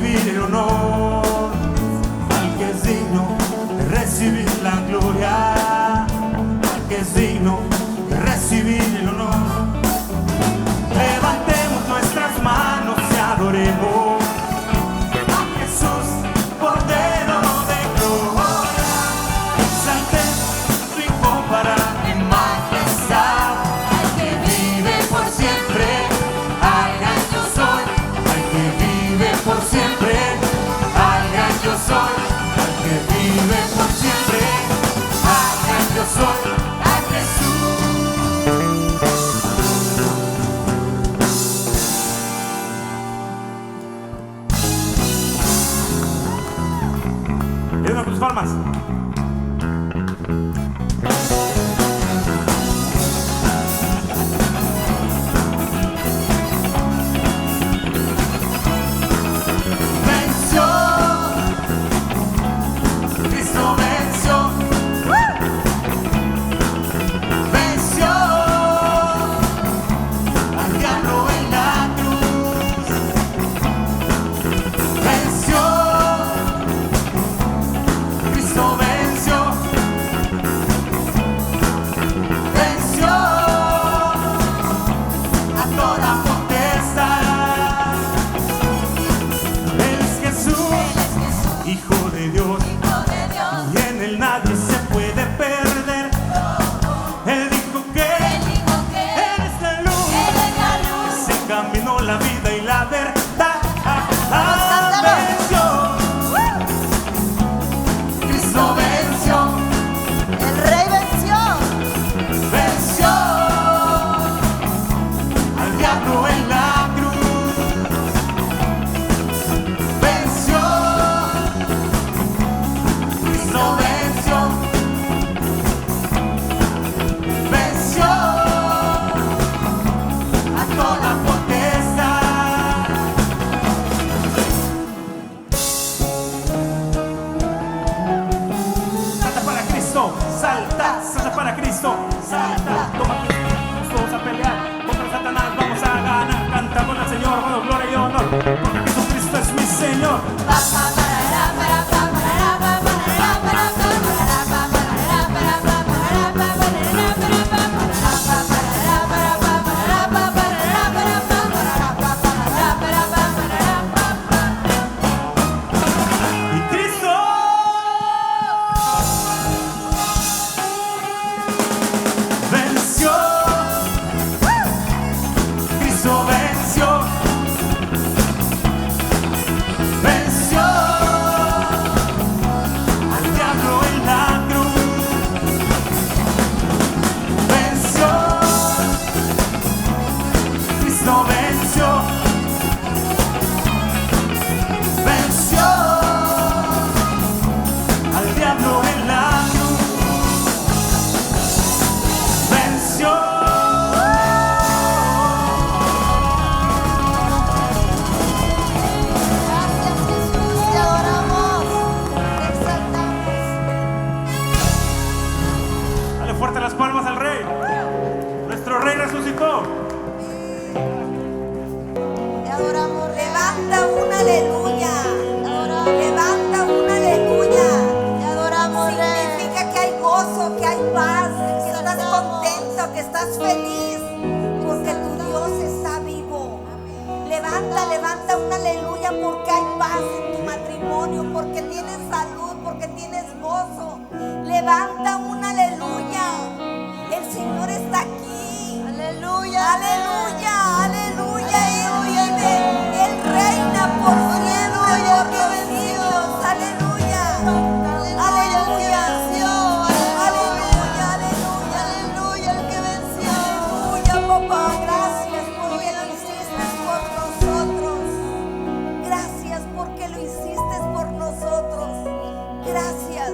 recibir el honor, al que es digno de recibir la gloria, al que es digno de recibir el honor. Levantemos nuestras manos y adoremos a Jesús, Cordero de gloria. Exaltemos su incomparable majestad, al que vive por siempre, al gran yo soy, al que vive por siempre, al gran yo soy, al que vive por siempre, al gran yo soy, a Jesús. Dime tus palmas. Venció, Cristo venció, venció al diablo en la cruz, venció, Cristo venció, venció a toda potestad. Él es Jesús, Hijo de Dios, y en él nadie se puede perder. Él dijo que Él es la luz, que se encaminó la vida y la verdad. Venció, Cristo venció, El Rey venció. venció al diablo en la cruz, venció, Cristo venció, venció a toda potestad. Salta para Cristo, salta, salta para Cristo, salta. Toma tus todos a pelear contra Satanás, vamos a ganar. Cantamos al Señor, bueno, gloria y honor, porque Jesucristo es mi Señor. Y Cristo venció, Cristo venció, venció al diablo en la cruz, venció, Cristo venció, venció al diablo en la cruz, venció. Gracias, Jesús, te adoramos, te exaltamos. Dale fuerte las palmas al Rey. Nuestro Rey resucitó. Te adoramos, Levanta un aleluya. te adoramos, Levanta un aleluya. te adoramos, Rey. Significa que hay gozo, que hay paz, que estás contento, que estás feliz, porque tu Dios está vivo. Levanta un aleluya porque hay paz en tu matrimonio, porque tienes salud, porque tienes gozo. Levanta un aleluya. El Señor está aquí. Aleluya, Aleluya, aleluya. Él vive, Él reina por siempre, por los siglos. Aleluya. Aleluya. Aleluya, aleluya. aleluya, el que venció. Aleluya, papá. Gracias porque lo hiciste por nosotros. Gracias porque lo hiciste por nosotros. Gracias.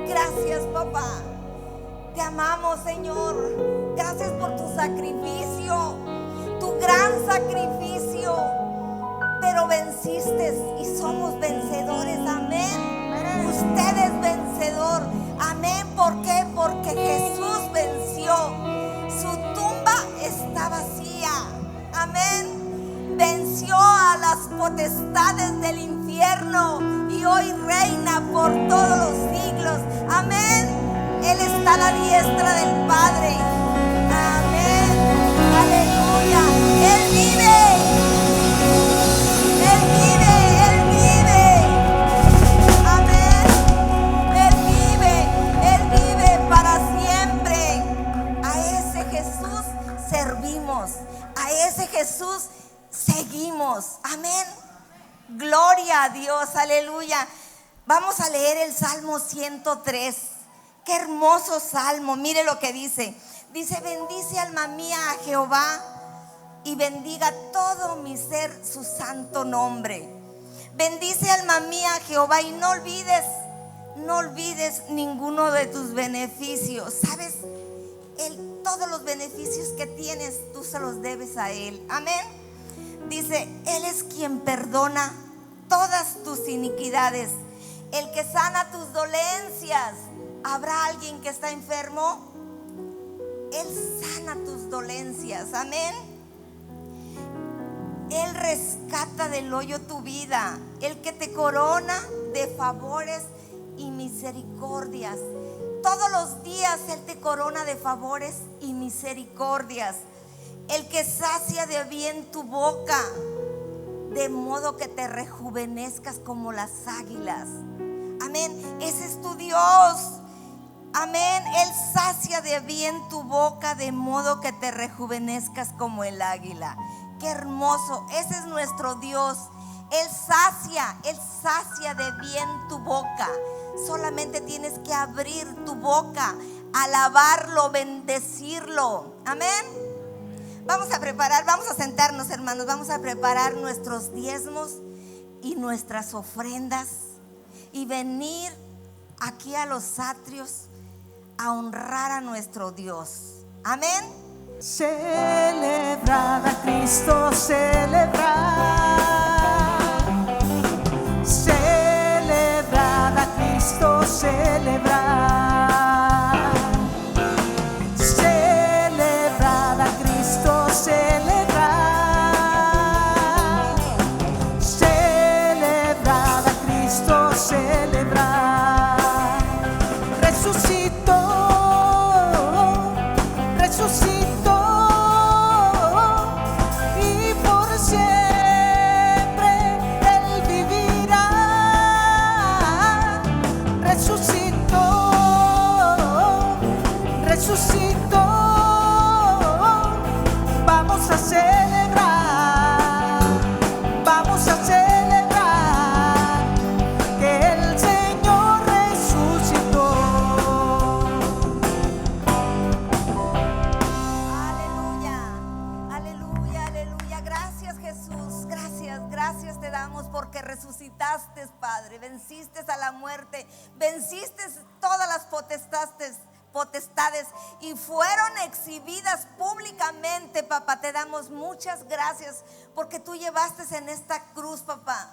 Gracias, papá. Te amamos, Señor. Gracias por tu sacrificio, tu gran sacrificio. Pero venciste y somos vencedores. Amén. Usted es vencedor. Amén. ¿Por qué? Porque Jesús venció. Su tumba está vacía. Amén. Venció a la las potestades del infierno y hoy reina por todos los siglos. Amén. Él está a la diestra del Padre. Amén. Aleluya. Él vive. Él vive. Él vive. Amén. Él vive para siempre. A ese Jesús servimos. A ese Jesús seguimos. Amén. Gloria a Dios. Aleluya. Vamos a leer el Salmo 103. Qué hermoso salmo. Mire lo que dice. Dice: bendice alma mía a Jehová y bendiga todo mi ser su santo nombre. Bendice alma mía a Jehová y no olvides ninguno de tus beneficios. ¿Sabes? Todos los beneficios que tienes, tú se los debes a Él. Amén. Dice: Él es quien perdona todas tus iniquidades, el que sana tus dolencias. ¿Habrá alguien que está enfermo? Él sana tus dolencias. Amén. Él rescata del hoyo tu vida, el que te corona de favores y misericordias. Todos los días Él te corona de favores y misericordias. El que sacia de bien tu boca, de modo que te rejuvenezcas como las águilas. Amén. Ese es tu Dios. Amén. Él sacia de bien tu boca, de modo que te rejuvenezcas como el águila. Qué hermoso. Ese es nuestro Dios. Él sacia de bien tu boca. Solamente tienes que abrir tu boca, alabarlo, bendecirlo. Amén. Vamos a sentarnos, hermanos. Vamos a preparar nuestros diezmos y nuestras ofrendas y venir aquí a los atrios a honrar a nuestro Dios. Amén. Celebrad a Cristo, celebrad. Celebrad a Cristo, celebrad. Celebrad a Cristo, celebrad. Celebrad a Cristo, celebrad. Resucitó, resucitó, y por siempre Él vivirá. Resucitó, resucitó. Vamos a celebrar, vamos a celebrar que el Señor resucitó. Aleluya, aleluya, aleluya. Gracias, Jesús. Gracias te damos porque resucitaste, Padre. Venciste a la muerte, venciste todas las potestades y fueron exhibidas públicamente, papá. Te damos muchas gracias porque tú llevaste en esta cruz, papá,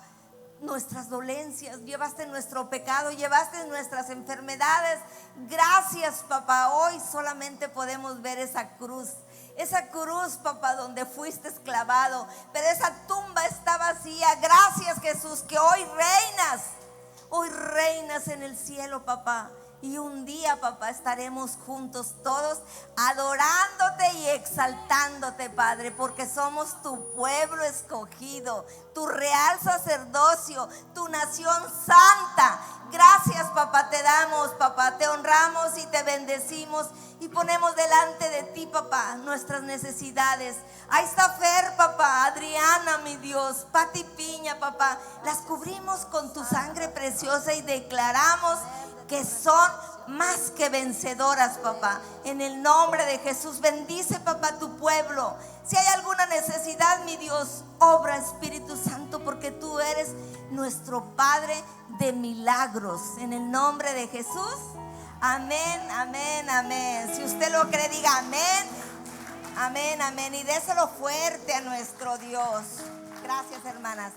nuestras dolencias, llevaste nuestro pecado, llevaste nuestras enfermedades. Gracias, papá. Hoy solamente podemos ver esa cruz, papá, donde fuiste clavado, pero esa tumba está vacía. Gracias, Jesús, que hoy reinas en el cielo, papá. Y un día, papá, estaremos juntos todos adorándote y exaltándote, Padre, porque somos tu pueblo escogido, tu real sacerdocio, tu nación santa. Gracias, papá, te damos, papá, te honramos y te bendecimos y ponemos delante de ti, papá, nuestras necesidades. Ahí está Fer, papá, Adriana, mi Dios, Pati Piña, papá, las cubrimos con tu sangre preciosa y declaramos que son más que vencedoras, papá. En el nombre de Jesús, bendice, papá, tu pueblo. Si hay alguna necesidad, mi Dios, obra, Espíritu Santo, porque tú eres nuestro Padre de milagros. En el nombre de Jesús, amén, amén, amén. Si usted lo cree, diga amén, amén, amén. Y déselo fuerte a nuestro Dios. Gracias, hermanas.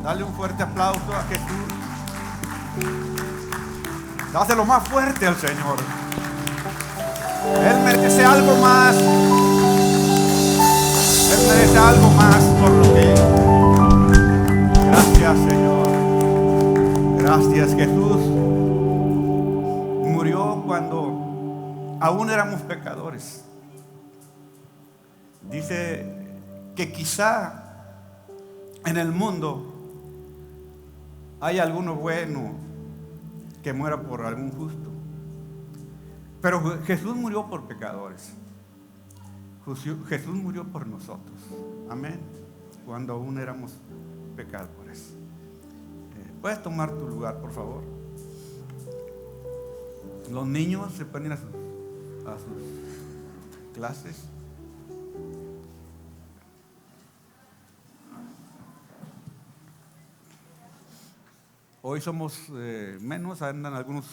Dale un fuerte aplauso a Jesús. Dáselo más fuerte al Señor. Él merece algo más. Él merece algo más por lo que. Gracias, Señor. Gracias, Jesús. Murió cuando aún éramos pecadores. Dice que quizá en el mundo hay alguno bueno que muera por algún justo. Pero Jesús murió por pecadores. Jesús murió por nosotros. Amén. Cuando aún éramos pecadores. ¿Puedes tomar tu lugar, por favor? Los niños se pueden ir a sus clases. Hoy somos menos, andan algunos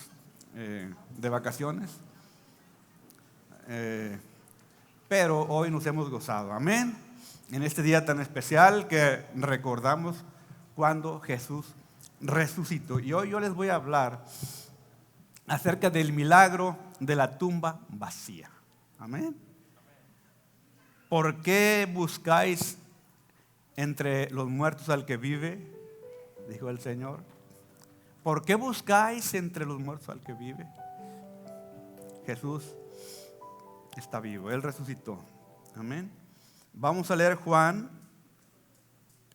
de vacaciones, pero hoy nos hemos gozado, amén, en este día tan especial que recordamos cuando Jesús resucitó. Y hoy yo les voy a hablar acerca del milagro de la tumba vacía, amén. ¿Por qué buscáis entre los muertos al que vive? Dijo el Señor. ¿Por qué buscáis entre los muertos al que vive? Jesús está vivo, Él resucitó. Amén. Vamos a leer Juan,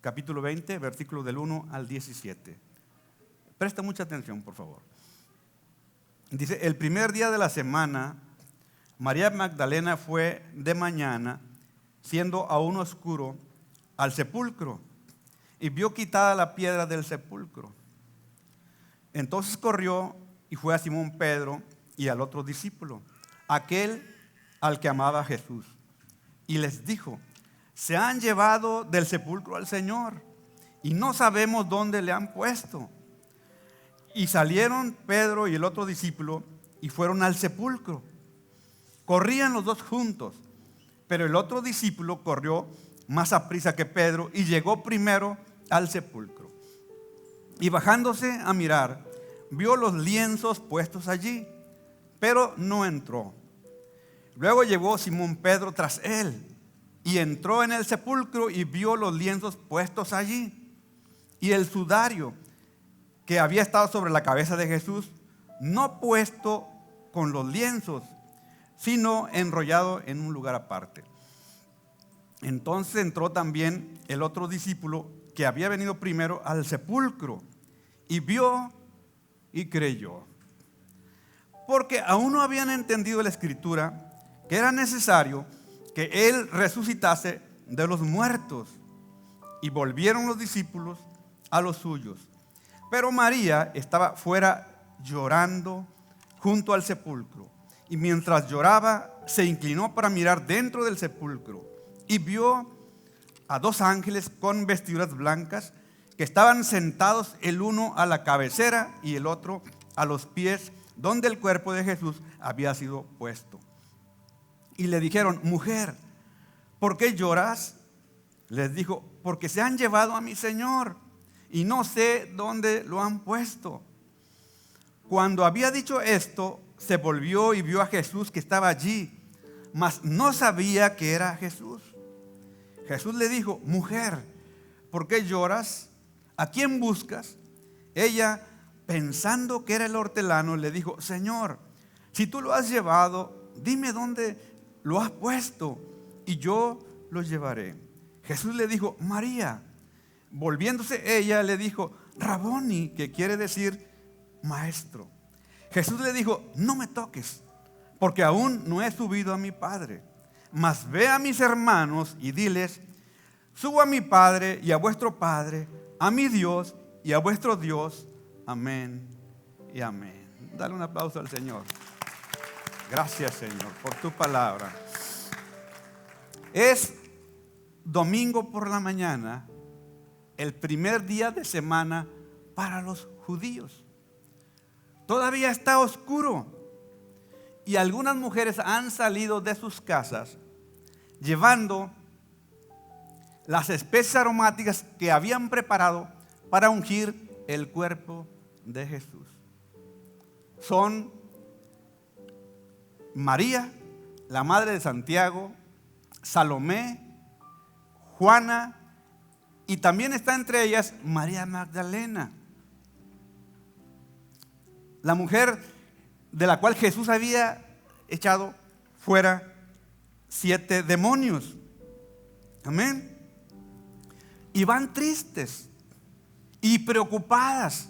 capítulo 20, versículos del 1 al 17. Presta mucha atención, por favor. Dice, el primer día de la semana, María Magdalena fue de mañana, siendo aún oscuro, al sepulcro, y vio quitada la piedra del sepulcro. Entonces corrió y fue a Simón Pedro y al otro discípulo, aquel al que amaba a Jesús, y les dijo, se han llevado del sepulcro al Señor y no sabemos dónde le han puesto. Y salieron Pedro y el otro discípulo y fueron al sepulcro. Corrían los dos juntos, pero el otro discípulo corrió más aprisa que Pedro y llegó primero al sepulcro. Y bajándose a mirar, vio los lienzos puestos allí, pero no entró. Luego llegó Simón Pedro tras él y entró en el sepulcro y vio los lienzos puestos allí y el sudario que había estado sobre la cabeza de Jesús, no puesto con los lienzos, sino enrollado en un lugar aparte. Entonces entró también el otro discípulo que había venido primero al sepulcro y vio y creyó, porque aún no habían entendido la escritura que era necesario que Él resucitase de los muertos. Y volvieron los discípulos a los suyos, pero María estaba fuera llorando junto al sepulcro, y mientras lloraba se inclinó para mirar dentro del sepulcro y vio a dos ángeles con vestiduras blancas que estaban sentados, el uno a la cabecera y el otro a los pies donde el cuerpo de Jesús había sido puesto. Y le dijeron, mujer, ¿por qué lloras? Les dijo, porque se han llevado a mi Señor y no sé dónde lo han puesto. Cuando había dicho esto, se volvió y vio a Jesús que estaba allí, mas no sabía que era Jesús. Jesús le dijo, mujer, ¿por qué lloras? ¿A quién buscas? Ella, pensando que era el hortelano, le dijo, Señor, si tú lo has llevado, dime dónde lo has puesto y yo lo llevaré. Jesús le dijo, María. Volviéndose ella le dijo, Raboni, que quiere decir maestro. Jesús le dijo, no me toques, porque aún no he subido a mi Padre, mas ve a mis hermanos y diles, subo a mi Padre y a vuestro Padre, a mi Dios y a vuestro Dios. Amén y amén. Dale un aplauso al Señor. Gracias, Señor, por tu palabra. Es domingo por la mañana, el primer día de semana para los judíos. Todavía está oscuro y algunas mujeres han salido de sus casas llevando las especies aromáticas que habían preparado para ungir el cuerpo de Jesús. Son María, la madre de Santiago, Salomé, Juana, y también está entre ellas María Magdalena, la mujer de la cual Jesús había echado fuera 7 demonios. Amén. Y van tristes y preocupadas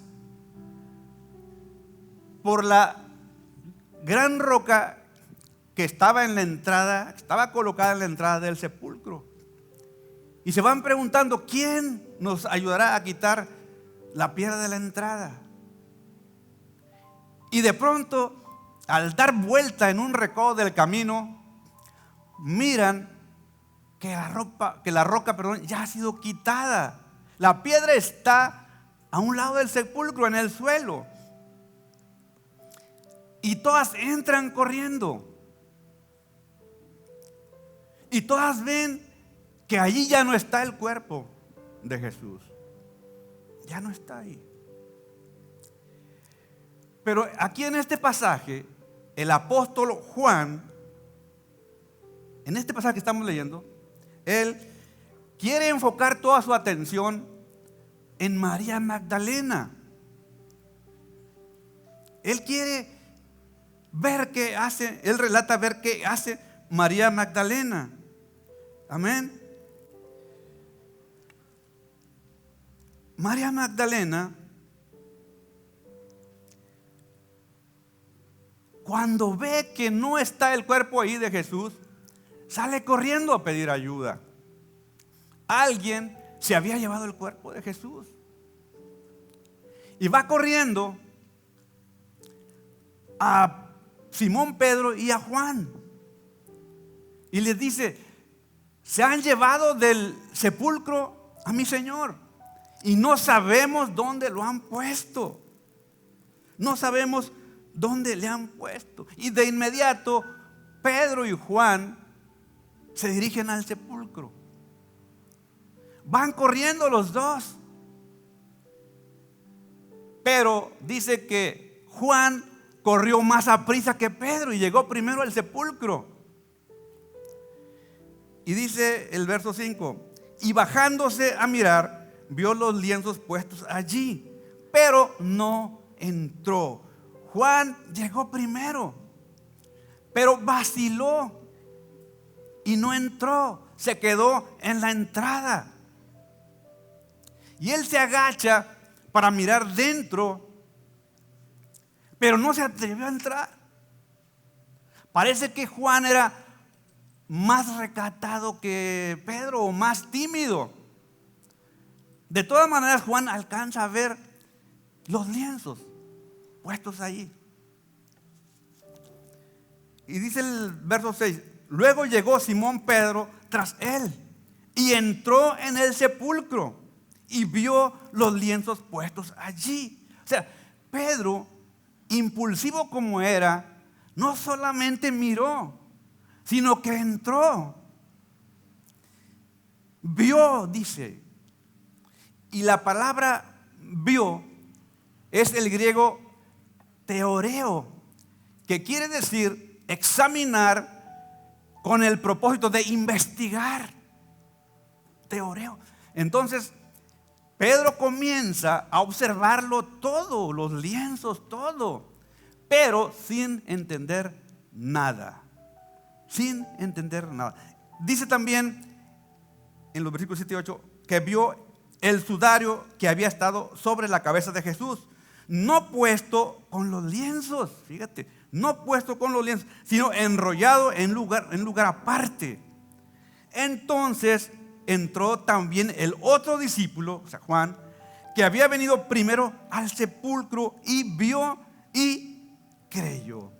por la gran roca que estaba en la entrada, estaba colocada en la entrada del sepulcro. Y se van preguntando, ¿quién nos ayudará a quitar la piedra de la entrada? Y de pronto, al dar vuelta en un recodo del camino, miran que la roca ya ha sido quitada. La piedra está a un lado del sepulcro, en el suelo. Y todas entran corriendo. Y todas ven que allí ya no está el cuerpo de Jesús. Ya no está ahí. Pero aquí en este pasaje, el apóstol Juan, en este pasaje que estamos leyendo, él quiere enfocar toda su atención en María Magdalena. Él quiere ver qué hace, él relata ver qué hace María Magdalena. Amén. María Magdalena, cuando ve que no está el cuerpo ahí de Jesús, sale corriendo a pedir ayuda. Alguien se había llevado el cuerpo de Jesús. Y va corriendo a Simón Pedro y a Juan. Y les dice, se han llevado del sepulcro a mi Señor. Y no sabemos dónde lo han puesto. No sabemos dónde le han puesto. Y de inmediato Pedro y Juan se dirigen al sepulcro. Van corriendo los dos. Pero dice que Juan corrió más a prisa que Pedro y llegó primero al sepulcro. Y dice el verso 5: y bajándose a mirar, vio los lienzos puestos allí, pero no entró. Juan llegó primero, pero vaciló y no entró, se quedó en la entrada. Y él se agacha para mirar dentro, pero no se atrevió a entrar. Parece que Juan era más recatado que Pedro, o más tímido. De todas maneras, Juan alcanza a ver los lienzos puestos allí. Y dice el verso 6: luego llegó Simón Pedro tras él y entró en el sepulcro y vio los lienzos puestos allí. O sea, Pedro, impulsivo como era, no solamente miró, sino que entró. Vio, dice. Y la palabra vio es el griego teoreo, que quiere decir examinar con el propósito de investigar. Teoreo. Entonces, Pedro comienza a observarlo todo, los lienzos, todo, pero sin entender nada. Sin entender nada. Dice también en los versículos 7 y 8 que vio el sudario que había estado sobre la cabeza de Jesús, no puesto con los lienzos, fíjate, no puesto con los lienzos, sino enrollado en lugar aparte. Entonces entró también el otro discípulo, o sea, Juan, que había venido primero al sepulcro y vio y creyó.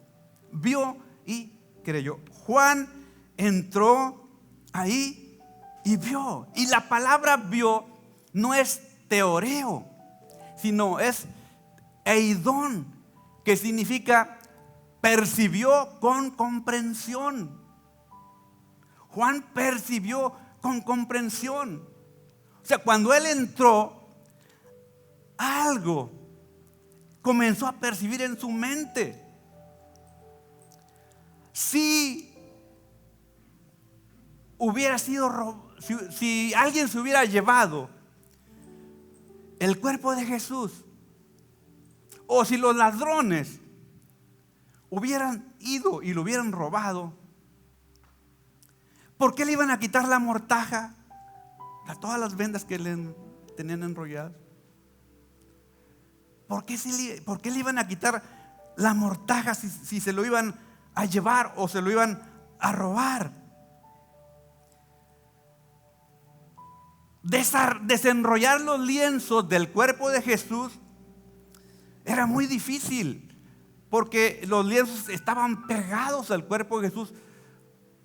Vio y creyó. Juan entró ahí y vio. Y la palabra vio no es teoreo, sino es eidón, que significa percibió con comprensión. Juan percibió con comprensión. O sea, cuando él entró, algo comenzó a percibir en su mente. Si hubiera sido, si alguien se hubiera llevado el cuerpo de Jesús, o si los ladrones hubieran ido y lo hubieran robado, ¿por qué le iban a quitar la mortaja a todas las vendas que le tenían enrolladas? ¿Por qué le iban a quitar la mortaja si se lo iban a llevar o se lo iban a robar? Desenrollar los lienzos del cuerpo de Jesús era muy difícil, porque los lienzos estaban pegados al cuerpo de Jesús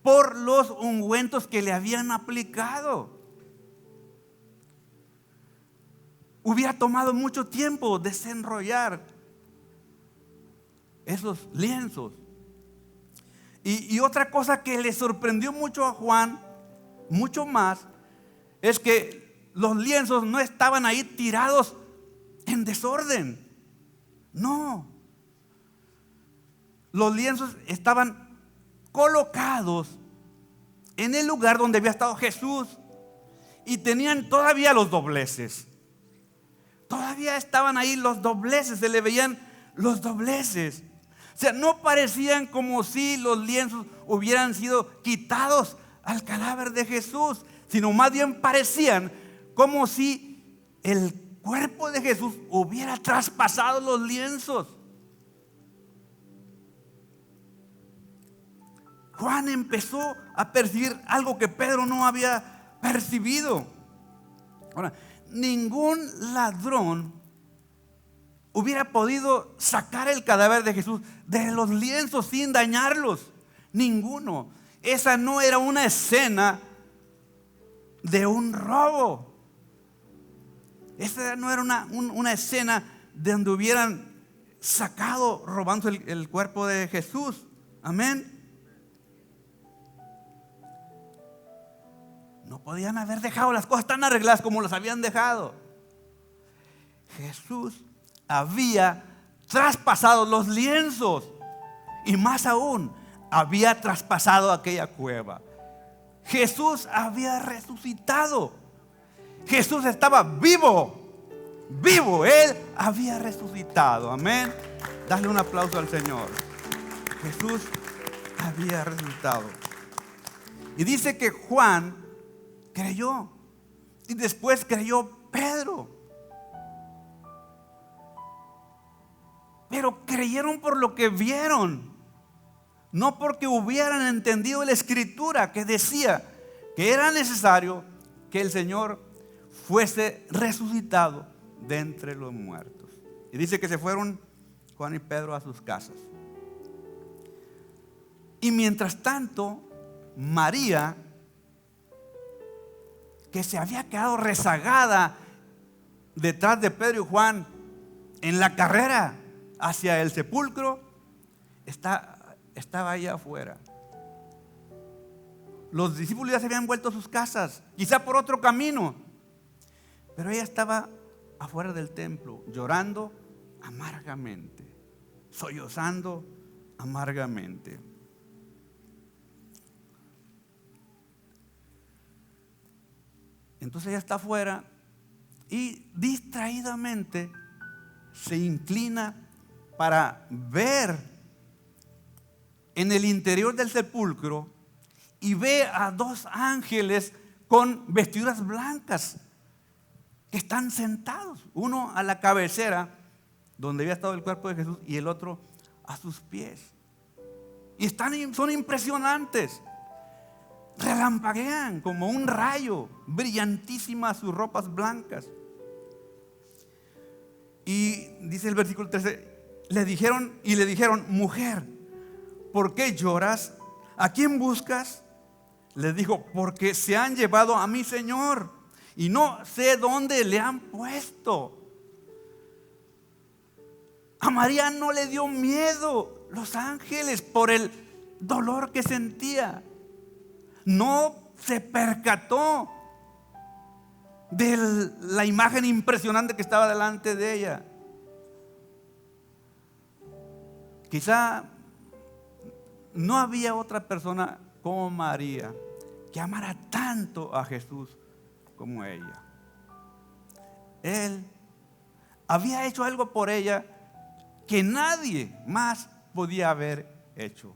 por los ungüentos que le habían aplicado. Hubiera tomado mucho tiempo desenrollar esos lienzos. Y otra cosa que le sorprendió mucho a Juan, mucho más, es que los lienzos no estaban ahí tirados en desorden. No. Los lienzos estaban colocados en el lugar donde había estado Jesús y tenían todavía los dobleces. Todavía estaban ahí los dobleces, se le veían los dobleces. O sea, no parecían como si los lienzos hubieran sido quitados al cadáver de Jesús, sino más bien parecían como si el cuerpo de Jesús hubiera traspasado los lienzos. Juan empezó a percibir algo que Pedro no había percibido. Ahora, ningún ladrón hubiera podido sacar el cadáver de Jesús de los lienzos sin dañarlos. Ninguno. Esa no era una escena de un robo. Esa no era una escena de donde hubieran sacado, robando el cuerpo de Jesús. Amén. No podían haber dejado las cosas tan arregladas como las habían dejado. Jesús había traspasado los lienzos y más aún había traspasado aquella cueva. Jesús había resucitado. Jesús estaba vivo. Vivo, Él había resucitado. Amén. Dale un aplauso al Señor. Jesús había resucitado. Y dice que Juan creyó. Y después creyó Pedro. Pero creyeron por lo que vieron, no porque hubieran entendido la escritura que decía que era necesario que el Señor fuese resucitado de entre los muertos. Y dice que se fueron Juan y Pedro a sus casas. Y mientras tanto, María, que se había quedado rezagada detrás de Pedro y Juan en la carrera hacia el sepulcro, estaba allá afuera. Los discípulos ya se habían vuelto a sus casas, quizá por otro camino, pero ella estaba afuera del templo, llorando amargamente, sollozando amargamente. Entonces ella está afuera y distraídamente se inclina para ver en el interior del sepulcro y ve a dos ángeles con vestiduras blancas que están sentados, uno a la cabecera donde había estado el cuerpo de Jesús y el otro a sus pies. Y son impresionantes, relampaguean como un rayo, brillantísimas sus ropas blancas. Y dice el versículo 13, le dijeron, mujer, ¿por qué lloras? ¿A quién buscas? Les dijo, porque se han llevado a mi Señor y no sé dónde le han puesto. A María no le dio miedo los ángeles por el dolor que sentía. No se percató de la imagen impresionante que estaba delante de ella. Quizá no había otra persona como María que amara tanto a Jesús como ella. Él había hecho algo por ella que nadie más podía haber hecho.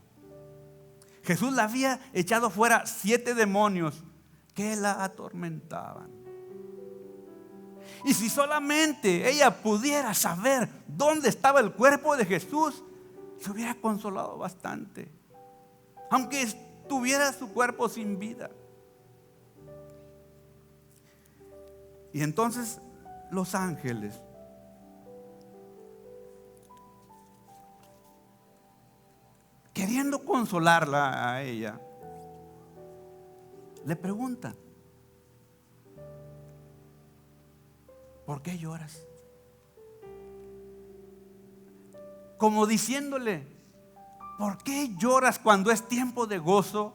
Jesús la había echado fuera 7 demonios que la atormentaban. Y si solamente ella pudiera saber dónde estaba el cuerpo de Jesús, se hubiera consolado bastante, aunque estuviera su cuerpo sin vida. Y entonces los ángeles queriendo consolarla a ella, le preguntan: ¿por qué lloras? Como diciéndole: ¿por qué lloras cuando es tiempo de gozo?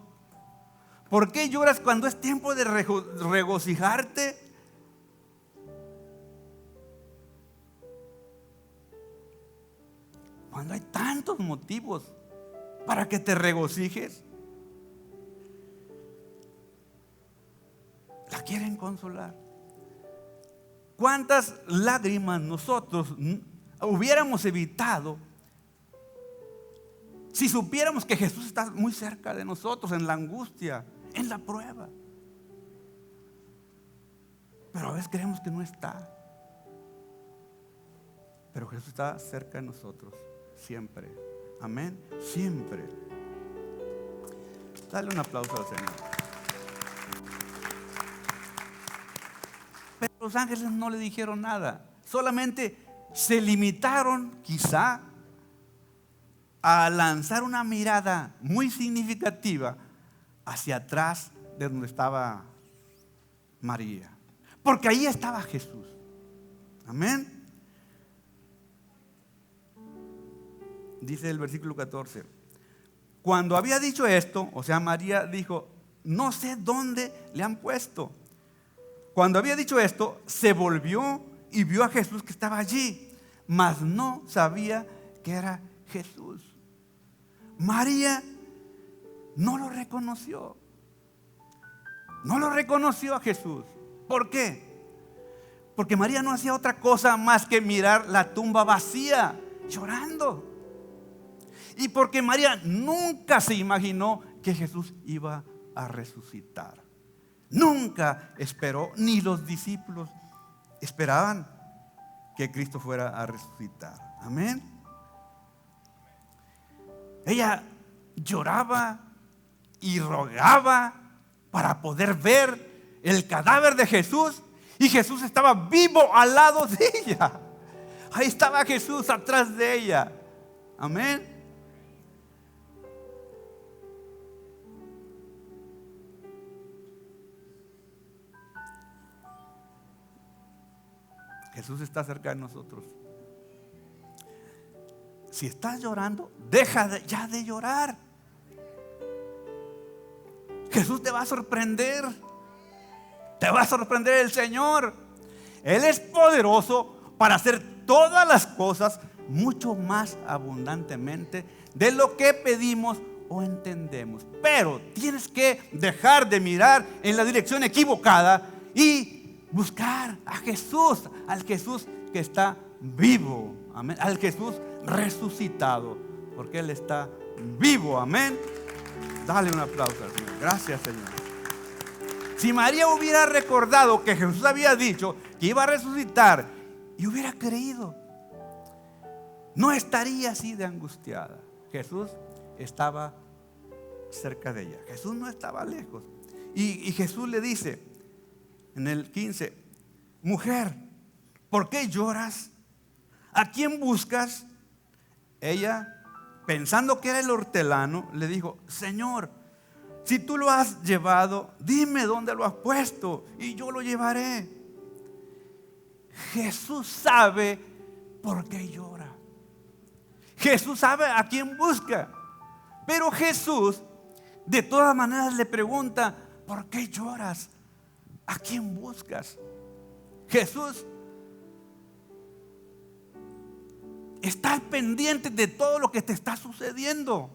¿Por qué lloras cuando es tiempo de regocijarte? Cuando hay tantos motivos para que te regocijes. La quieren consolar. ¿Cuántas lágrimas nosotros hubiéramos evitado si supiéramos que Jesús está muy cerca de nosotros en la angustia, en la prueba? Pero a veces creemos que no está. Pero Jesús está cerca de nosotros siempre. Amén. Siempre. Dale un aplauso al Señor. Pero los ángeles no le dijeron nada. Solamente se limitaron quizá a lanzar una mirada muy significativa hacia atrás de donde estaba María. Porque ahí estaba Jesús. Amén. Dice el versículo 14: cuando había dicho esto, o sea, María dijo: no sé dónde le han puesto. Cuando había dicho esto, se volvió y vio a Jesús que estaba allí, mas no sabía que era Jesús. María no lo reconoció. No lo reconoció a Jesús. ¿Por qué? Porque María no hacía otra cosa más que mirar la tumba vacía, llorando. Y porque María nunca se imaginó que Jesús iba a resucitar. Nunca esperó, ni los discípulos esperaban que Cristo fuera a resucitar. Amén. Ella lloraba y rogaba para poder ver el cadáver de Jesús, y Jesús estaba vivo al lado de ella. Ahí estaba Jesús atrás de ella. Amén. Jesús está cerca de nosotros. Si estás llorando, deja ya de llorar. Jesús te va a sorprender. Te va a sorprender el Señor. Él es poderoso para hacer todas las cosas mucho más abundantemente de lo que pedimos o entendemos. Pero tienes que dejar de mirar en la dirección equivocada y buscar a Jesús, al Jesús que está vivo, amén, al Jesús resucitado, porque Él está vivo, amén. Dale un aplauso al Señor. Gracias, Señor. Si María hubiera recordado que Jesús había dicho que iba a resucitar y hubiera creído, no estaría así de angustiada. Jesús estaba cerca de ella. Jesús no estaba lejos. Y Jesús le dice en el 15: mujer, ¿por qué lloras? ¿A quién buscas? Ella, pensando que era el hortelano, le dijo: Señor, si tú lo has llevado, dime dónde lo has puesto y yo lo llevaré. Jesús sabe por qué llora. Jesús sabe a quién busca. Pero Jesús de todas maneras le pregunta: ¿por qué lloras? ¿A quién buscas? Jesús está al pendiente de todo lo que te está sucediendo.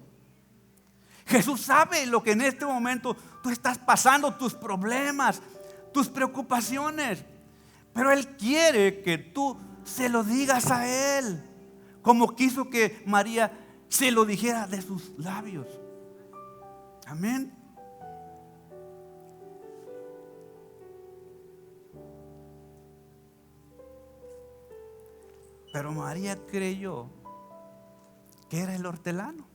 Jesús sabe lo que en este momento tú estás pasando, tus problemas, tus preocupaciones. Pero Él quiere que tú se lo digas a Él, como quiso que María se lo dijera de sus labios. Amén. Pero María creyó que era el hortelano,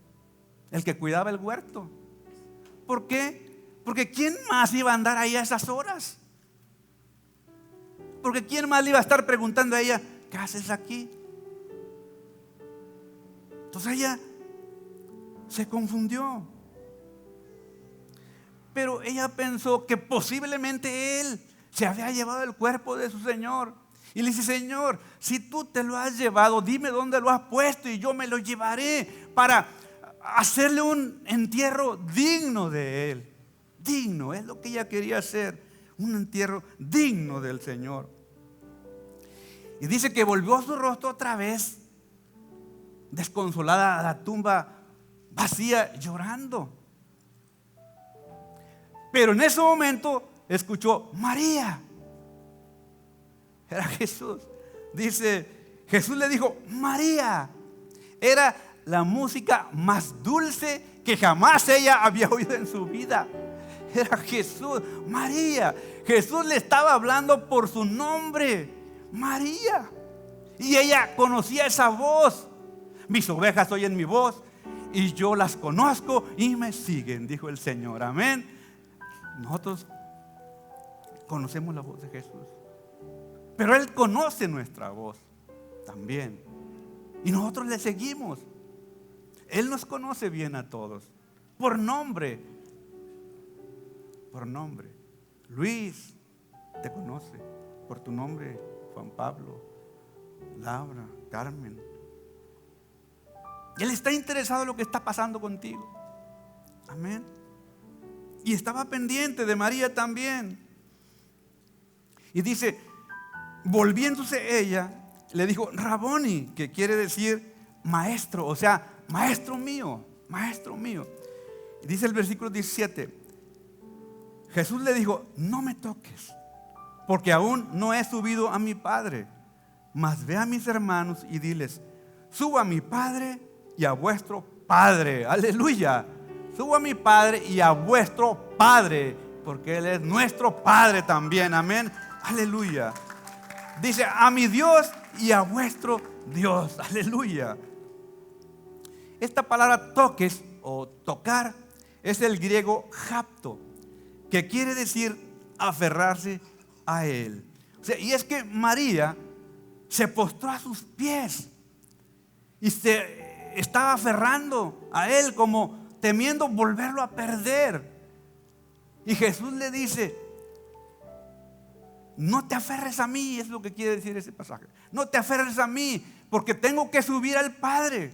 el que cuidaba el huerto. ¿Por qué? Porque ¿quién más iba a andar ahí a esas horas? Porque ¿quién más le iba a estar preguntando a ella, ¿qué haces aquí? Entonces ella se confundió. Pero ella pensó que posiblemente él se había llevado el cuerpo de su Señor. Y le dice, Señor, si tú te lo has llevado, dime dónde lo has puesto y yo me lo llevaré para hacerle un entierro digno de Él. Digno, es lo que ella quería hacer, un entierro digno del Señor. Y dice que volvió su rostro otra vez, desconsolada, a la tumba vacía, llorando. Pero en ese momento escuchó, María. Era Jesús. Dice, Jesús le dijo, María. Era la música más dulce que jamás ella había oído en su vida. Era Jesús, María. Jesús le estaba hablando por su nombre, María. Y ella conocía esa voz. Mis ovejas oyen mi voz y yo las conozco y me siguen, dijo el Señor. Amén. Nosotros conocemos la voz de Jesús, pero Él conoce nuestra voz también. Y nosotros le seguimos. Él nos conoce bien a todos, por nombre. Por nombre. Luis te conoce por tu nombre. Juan Pablo, Laura, Carmen. Él está interesado en lo que está pasando contigo. Amén. Y estaba pendiente de María también. Y dice, volviéndose ella, le dijo, Raboni, que quiere decir maestro, o sea, maestro mío, maestro mío. Y dice el versículo 17, Jesús le dijo, no me toques, porque aún no he subido a mi Padre, mas ve a mis hermanos y diles, subo a mi Padre y a vuestro Padre. Aleluya. Subo a mi Padre y a vuestro Padre, porque Él es nuestro Padre también. Amén. Aleluya. Dice, a mi Dios y a vuestro Dios. Aleluya. Esta palabra toques o tocar es el griego hapto, que quiere decir aferrarse a Él. O sea, y es que María se postró a sus pies y se estaba aferrando a Él como temiendo volverlo a perder. Y Jesús le dice, no te aferres a mí, es lo que quiere decir ese pasaje. No te aferres a mí, porque tengo que subir al Padre.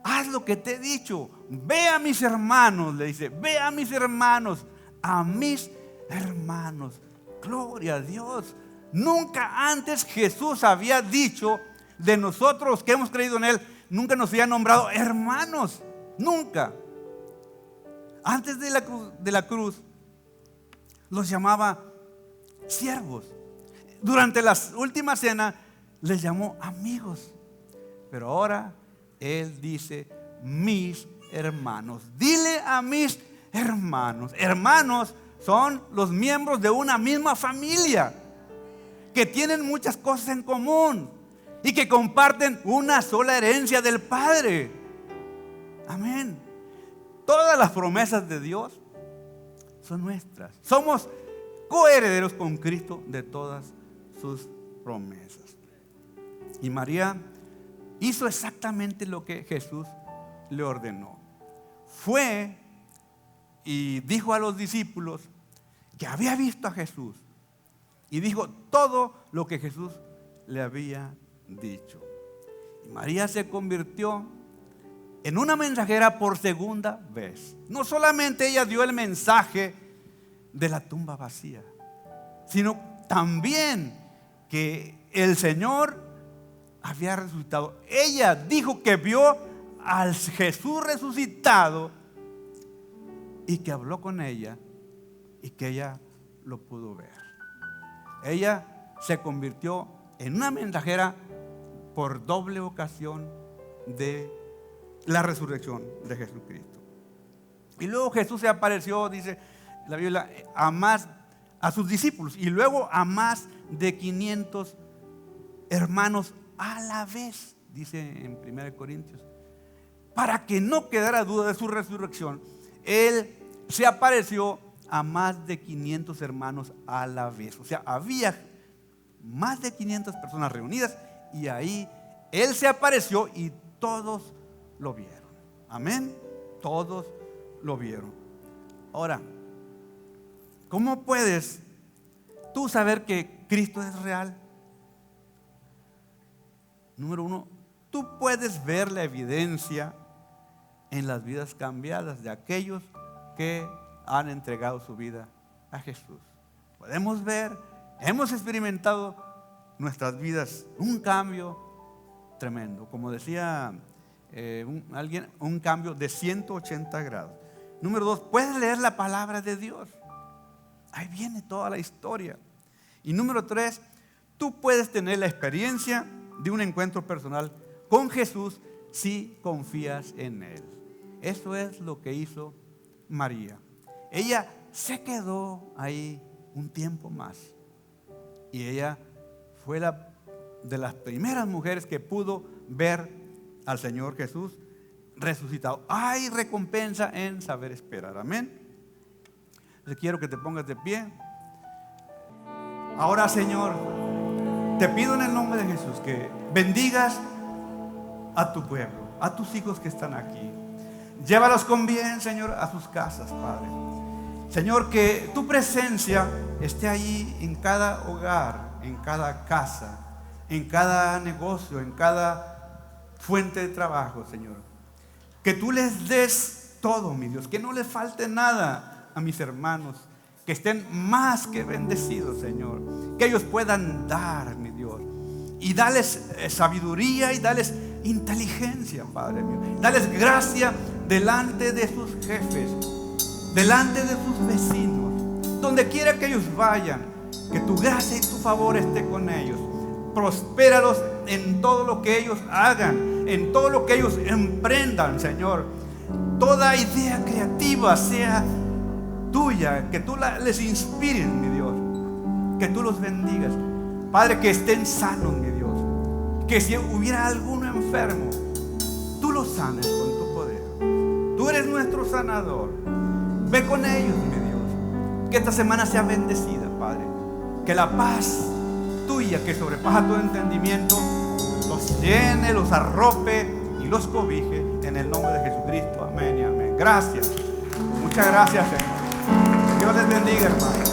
Haz lo que te he dicho. Ve a mis hermanos, le dice, ve a mis hermanos, a mis hermanos. Gloria a Dios. Nunca antes Jesús había dicho de nosotros que hemos creído en Él, nunca nos había nombrado hermanos. Nunca. Antes de la cruz los llamaba siervos. Durante las últimas cenas les llamó amigos. Pero ahora Él dice mis hermanos. Dile a mis hermanos. Hermanos son los miembros de una misma familia que tienen muchas cosas en común y que comparten una sola herencia del Padre. Amén. Todas las promesas de Dios son nuestras. Somos coherederos con Cristo de todas sus promesas. Y María hizo exactamente lo que Jesús le ordenó. Fue y dijo a los discípulos que había visto a Jesús. Y dijo todo lo que Jesús le había dicho. Y María se convirtió en una mensajera por segunda vez. No solamente ella dio el mensaje de la tumba vacía, sino también que el Señor había resucitado. Ella dijo que vio al Jesús resucitado y que habló con ella y que ella lo pudo ver. Ella se convirtió en una mensajera por doble ocasión de la resurrección de Jesucristo. Y luego Jesús se apareció, dice la Biblia, a sus discípulos y luego a más de 500 hermanos a la vez, dice en 1 Corintios. Para que no quedara duda de su resurrección, Él se apareció a más de 500 hermanos a la vez. O sea, había más de 500 personas reunidas y ahí Él se apareció y todos lo vieron. Amén. Todos lo vieron. Ahora, ¿cómo puedes tú saber que Cristo es real? Número uno, tú puedes ver la evidencia en las vidas cambiadas de aquellos que han entregado su vida a Jesús. Podemos ver, hemos experimentado nuestras vidas un cambio tremendo, como decía alguien, un cambio de 180 grados. Número dos, puedes leer la palabra de Dios. Ahí viene toda la historia. Y número tres, tú puedes tener la experiencia de un encuentro personal con Jesús si confías en Él. Eso es lo que hizo María. Ella se quedó ahí un tiempo más y ella fue de las primeras mujeres que pudo ver al Señor Jesús resucitado. Hay recompensa en saber esperar. Amén. Yo quiero que te pongas de pie. Ahora, Señor, te pido en el nombre de Jesús que bendigas a tu pueblo, a tus hijos que están aquí. Llévalos con bien, Señor, a sus casas, Padre. Señor, que tu presencia esté ahí en cada hogar, en cada casa, en cada negocio, en cada fuente de trabajo, Señor. Que tú les des todo, mi Dios, que no les falte nada a mis hermanos, que estén más que bendecidos, Señor. Que ellos puedan dar, mi Dios, y dales sabiduría y dales inteligencia, Padre mío. Dales gracia delante de sus jefes, delante de sus vecinos, donde quiera que ellos vayan. Que tu gracia y tu favor esté con ellos. Prospéralos en todo lo que ellos hagan, en todo lo que ellos emprendan, Señor. Toda idea creativa sea tuya, que tú les inspires, mi Dios, que tú los bendigas, Padre, que estén sanos, mi Dios, que si hubiera alguno enfermo, tú los sanes con tu poder. Tú eres nuestro sanador. Ve con ellos, mi Dios, que esta semana sea bendecida, Padre, que la paz tuya, que sobrepasa todo entendimiento, los llene, los arrope y los cobije en el nombre de Jesucristo. Amén y amén. Gracias, muchas gracias, Señor. Dios les bendiga, hermano.